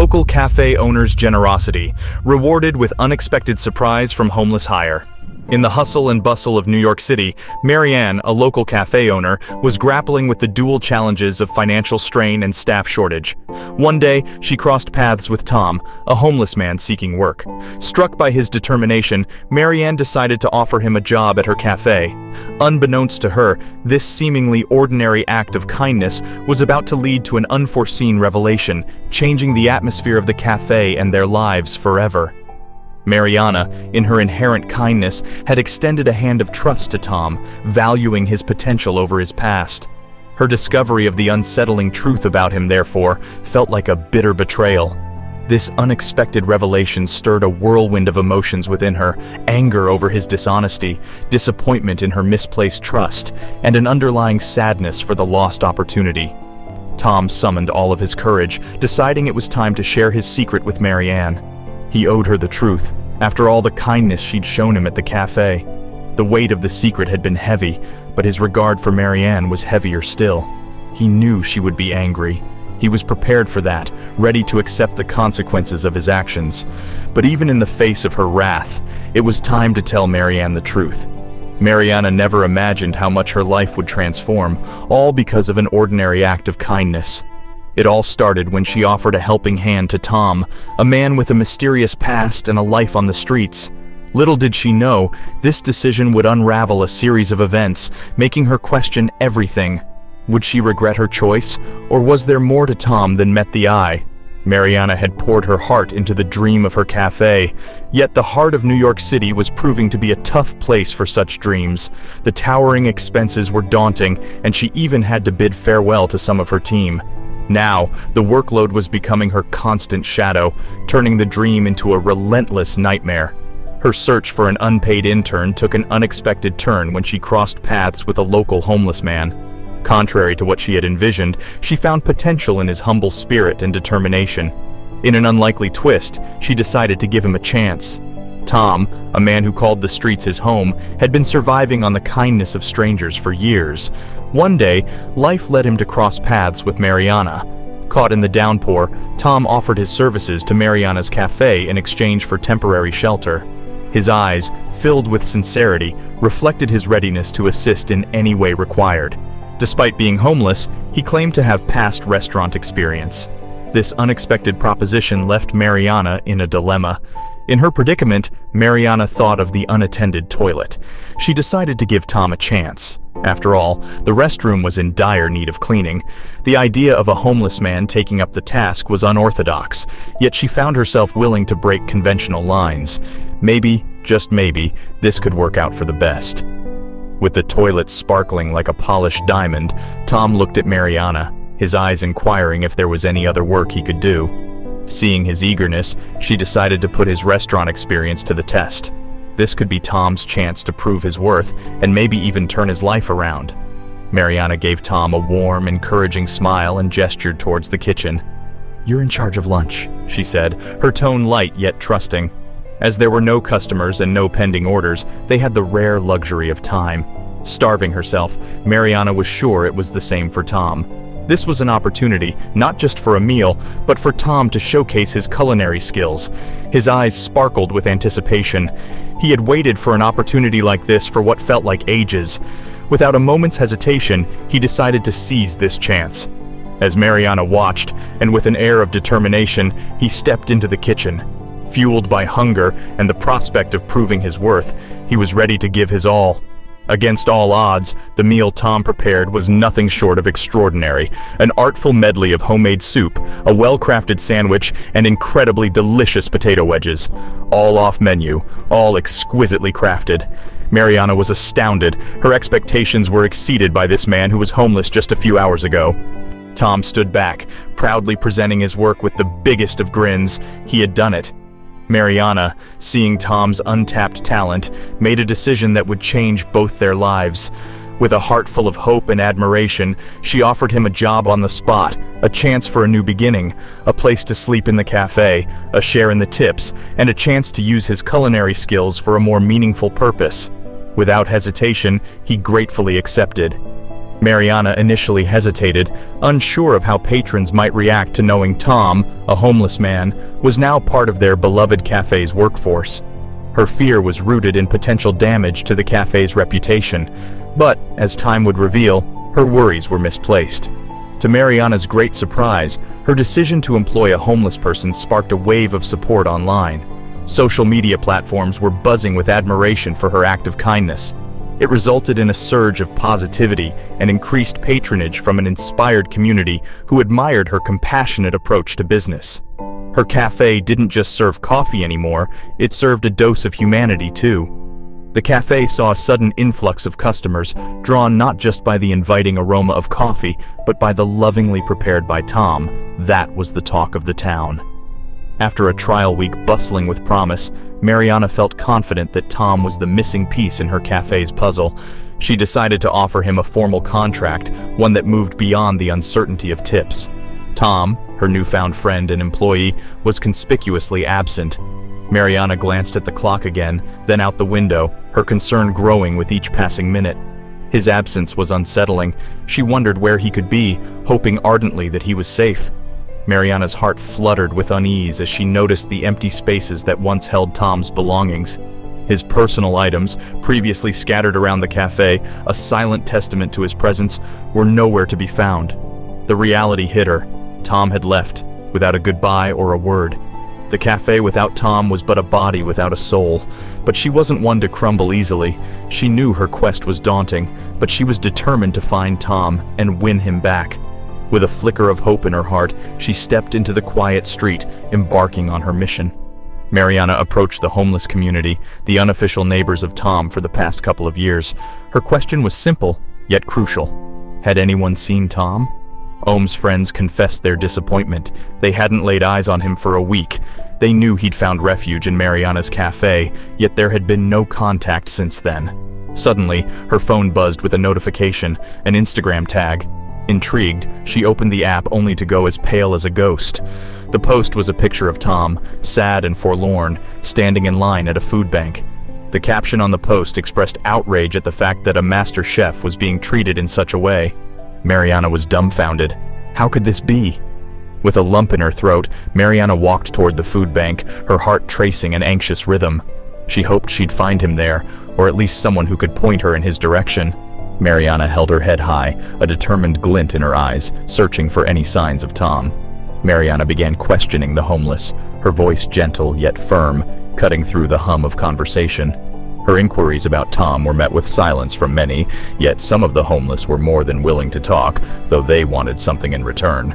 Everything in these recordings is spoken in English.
local cafe owner's generosity, rewarded with unexpected surprise from homeless hire. In the hustle and bustle of New York City, Marianne, a local cafe owner, was grappling with the dual challenges of financial strain and staff shortage. One day, she crossed paths with Tom, a homeless man seeking work. Struck by his determination, Marianne decided to offer him a job at her cafe. Unbeknownst to her, this seemingly ordinary act of kindness was about to lead to an unforeseen revelation, changing the atmosphere of the cafe and their lives forever. Mariana, in her inherent kindness, had extended a hand of trust to Tom, valuing his potential over his past. Her discovery of the unsettling truth about him, therefore, felt like a bitter betrayal. This unexpected revelation stirred a whirlwind of emotions within her: anger over his dishonesty, disappointment in her misplaced trust, and an underlying sadness for the lost opportunity. Tom summoned all of his courage, deciding it was time to share his secret with Marianne. He owed her the truth, after all the kindness she'd shown him at the cafe. The weight of the secret had been heavy, but his regard for Marianne was heavier still. He knew she would be angry. He was prepared for that, ready to accept the consequences of his actions. But even in the face of her wrath, it was time to tell Marianne the truth. Mariana never imagined how much her life would transform, all because of an ordinary act of kindness. It all started when she offered a helping hand to Tom, a man with a mysterious past and a life on the streets. Little did she know, this decision would unravel a series of events, making her question everything. Would she regret her choice, or was there more to Tom than met the eye? Mariana had poured her heart into the dream of her cafe, yet the heart of New York City was proving to be a tough place for such dreams. The towering expenses were daunting, and she even had to bid farewell to some of her team. Now, the workload was becoming her constant shadow, turning the dream into a relentless nightmare. Her search for an unpaid intern took an unexpected turn when she crossed paths with a local homeless man. Contrary to what she had envisioned, she found potential in his humble spirit and determination. In an unlikely twist, she decided to give him a chance. Tom, a man who called the streets his home, had been surviving on the kindness of strangers for years. One day, life led him to cross paths with Mariana. Caught in the downpour, Tom offered his services to Mariana's cafe in exchange for temporary shelter. His eyes, filled with sincerity, reflected his readiness to assist in any way required. Despite being homeless, he claimed to have past restaurant experience. This unexpected proposition left Mariana in a dilemma. In her predicament, Mariana thought of the unattended toilet. She decided to give Tom a chance. After all, the restroom was in dire need of cleaning. The idea of a homeless man taking up the task was unorthodox, yet she found herself willing to break conventional lines. Maybe, just maybe, this could work out for the best. With the toilet sparkling like a polished diamond, Tom looked at Mariana, his eyes inquiring if there was any other work he could do. Seeing his eagerness, she decided to put his restaurant experience to the test. This could be Tom's chance to prove his worth and maybe even turn his life around. Mariana gave Tom a warm, encouraging smile and gestured towards the kitchen. "You're in charge of lunch," she said, her tone light yet trusting. As there were no customers and no pending orders, they had the rare luxury of time. Starving herself, Mariana was sure it was the same for Tom. This was an opportunity, not just for a meal, but for Tom to showcase his culinary skills. His eyes sparkled with anticipation. He had waited for an opportunity like this for what felt like ages. Without a moment's hesitation, he decided to seize this chance. As Mariana watched, and with an air of determination, he stepped into the kitchen. Fueled by hunger and the prospect of proving his worth, he was ready to give his all. Against all odds, the meal Tom prepared was nothing short of extraordinary. An artful medley of homemade soup, a well-crafted sandwich, and incredibly delicious potato wedges. All off-menu, all exquisitely crafted. Mariana was astounded. Her expectations were exceeded by this man who was homeless just a few hours ago. Tom stood back, proudly presenting his work with the biggest of grins. He had done it. Mariana, seeing Tom's untapped talent, made a decision that would change both their lives. With a heart full of hope and admiration, she offered him a job on the spot, a chance for a new beginning, a place to sleep in the cafe, a share in the tips, and a chance to use his culinary skills for a more meaningful purpose. Without hesitation, he gratefully accepted. Mariana initially hesitated, unsure of how patrons might react to knowing Tom, a homeless man, was now part of their beloved cafe's workforce. Her fear was rooted in potential damage to the cafe's reputation, but, as time would reveal, her worries were misplaced. To Mariana's great surprise, her decision to employ a homeless person sparked a wave of support online. Social media platforms were buzzing with admiration for her act of kindness. It resulted in a surge of positivity and increased patronage from an inspired community who admired her compassionate approach to business. Her cafe didn't just serve coffee anymore, it served a dose of humanity too. The cafe saw a sudden influx of customers, drawn not just by the inviting aroma of coffee, but by the lovingly prepared by Tom. That was the talk of the town. After a trial week bustling with promise, Mariana felt confident that Tom was the missing piece in her cafe's puzzle. She decided to offer him a formal contract, one that moved beyond the uncertainty of tips. Tom, her newfound friend and employee, was conspicuously absent. Mariana glanced at the clock again, then out the window, her concern growing with each passing minute. His absence was unsettling. She wondered where he could be, hoping ardently that he was safe. Mariana's heart fluttered with unease as she noticed the empty spaces that once held Tom's belongings. His personal items, previously scattered around the cafe, a silent testament to his presence, were nowhere to be found. The reality hit her. Tom had left, without a goodbye or a word. The cafe without Tom was but a body without a soul, but she wasn't one to crumble easily. She knew her quest was daunting, but she was determined to find Tom and win him back. With a flicker of hope in her heart, she stepped into the quiet street, embarking on her mission. Mariana approached the homeless community, the unofficial neighbors of Tom for the past couple of years. Her question was simple, yet crucial. Had anyone seen Tom? Ohm's friends confessed their disappointment. They hadn't laid eyes on him for a week. They knew he'd found refuge in Mariana's cafe, yet there had been no contact since then. Suddenly, her phone buzzed with a notification, an Instagram tag. Intrigued, she opened the app only to go as pale as a ghost. The post was a picture of Tom, sad and forlorn, standing in line at a food bank. The caption on the post expressed outrage at the fact that a master chef was being treated in such a way. Mariana was dumbfounded. How could this be? With a lump in her throat, Mariana walked toward the food bank, her heart tracing an anxious rhythm. She hoped she'd find him there, or at least someone who could point her in his direction. Mariana held her head high, a determined glint in her eyes, searching for any signs of Tom. Mariana began questioning the homeless, her voice gentle yet firm, cutting through the hum of conversation. Her inquiries about Tom were met with silence from many, yet some of the homeless were more than willing to talk, though they wanted something in return.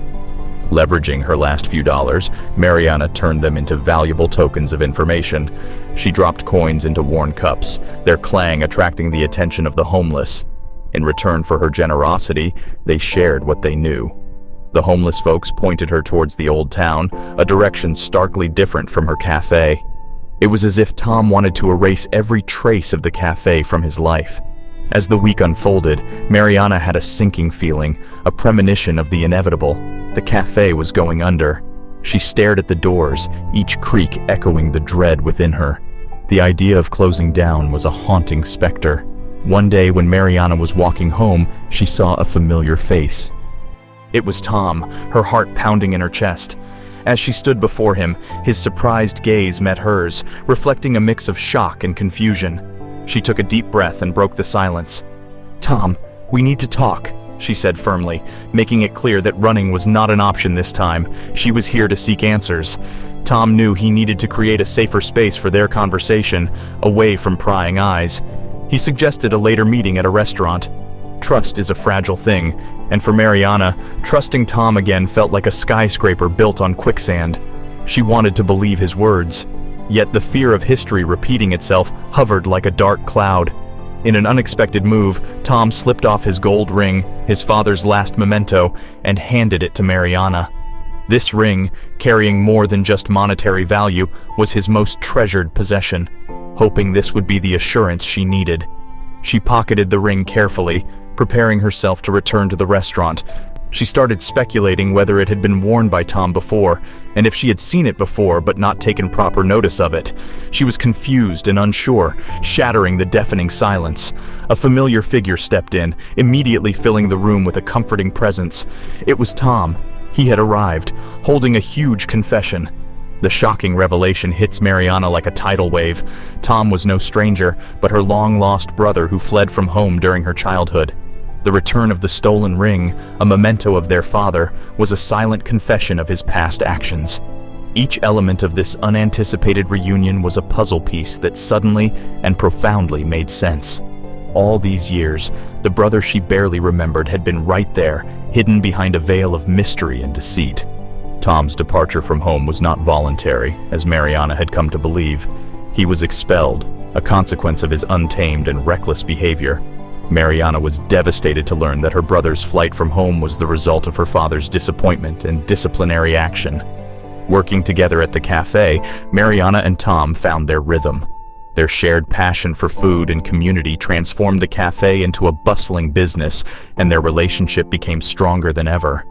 Leveraging her last few dollars, Mariana turned them into valuable tokens of information. She dropped coins into worn cups, their clang attracting the attention of the homeless. In return for her generosity, they shared what they knew. The homeless folks pointed her towards the old town, a direction starkly different from her cafe. It was as if Tom wanted to erase every trace of the cafe from his life. As the week unfolded, Mariana had a sinking feeling, a premonition of the inevitable. The cafe was going under. She stared at the doors, each creak echoing the dread within her. The idea of closing down was a haunting specter. One day when Mariana was walking home, she saw a familiar face. It was Tom, her heart pounding in her chest. As she stood before him, his surprised gaze met hers, reflecting a mix of shock and confusion. She took a deep breath and broke the silence. "Tom, we need to talk," she said firmly, making it clear that running was not an option this time. She was here to seek answers. Tom knew he needed to create a safer space for their conversation, away from prying eyes. He suggested a later meeting at a restaurant. Trust is a fragile thing, and for Mariana, trusting Tom again felt like a skyscraper built on quicksand. She wanted to believe his words, yet the fear of history repeating itself hovered like a dark cloud. In an unexpected move, Tom slipped off his gold ring, his father's last memento, and handed it to Mariana. This ring, carrying more than just monetary value, was his most treasured possession. Hoping this would be the assurance she needed. She pocketed the ring carefully, preparing herself to return to the restaurant. She started speculating whether it had been worn by Tom before, and if she had seen it before but not taken proper notice of it. She was confused and unsure, shattering the deafening silence. A familiar figure stepped in, immediately filling the room with a comforting presence. It was Tom. He had arrived, holding a huge confession. The shocking revelation hits Mariana like a tidal wave. Tom was no stranger, but her long-lost brother who fled from home during her childhood. The return of the stolen ring, a memento of their father, was a silent confession of his past actions. Each element of this unanticipated reunion was a puzzle piece that suddenly and profoundly made sense. All these years, the brother she barely remembered had been right there, hidden behind a veil of mystery and deceit. Tom's departure from home was not voluntary, as Mariana had come to believe. He was expelled, a consequence of his untamed and reckless behavior. Mariana was devastated to learn that her brother's flight from home was the result of her father's disappointment and disciplinary action. Working together at the cafe, Mariana and Tom found their rhythm. Their shared passion for food and community transformed the cafe into a bustling business, and their relationship became stronger than ever.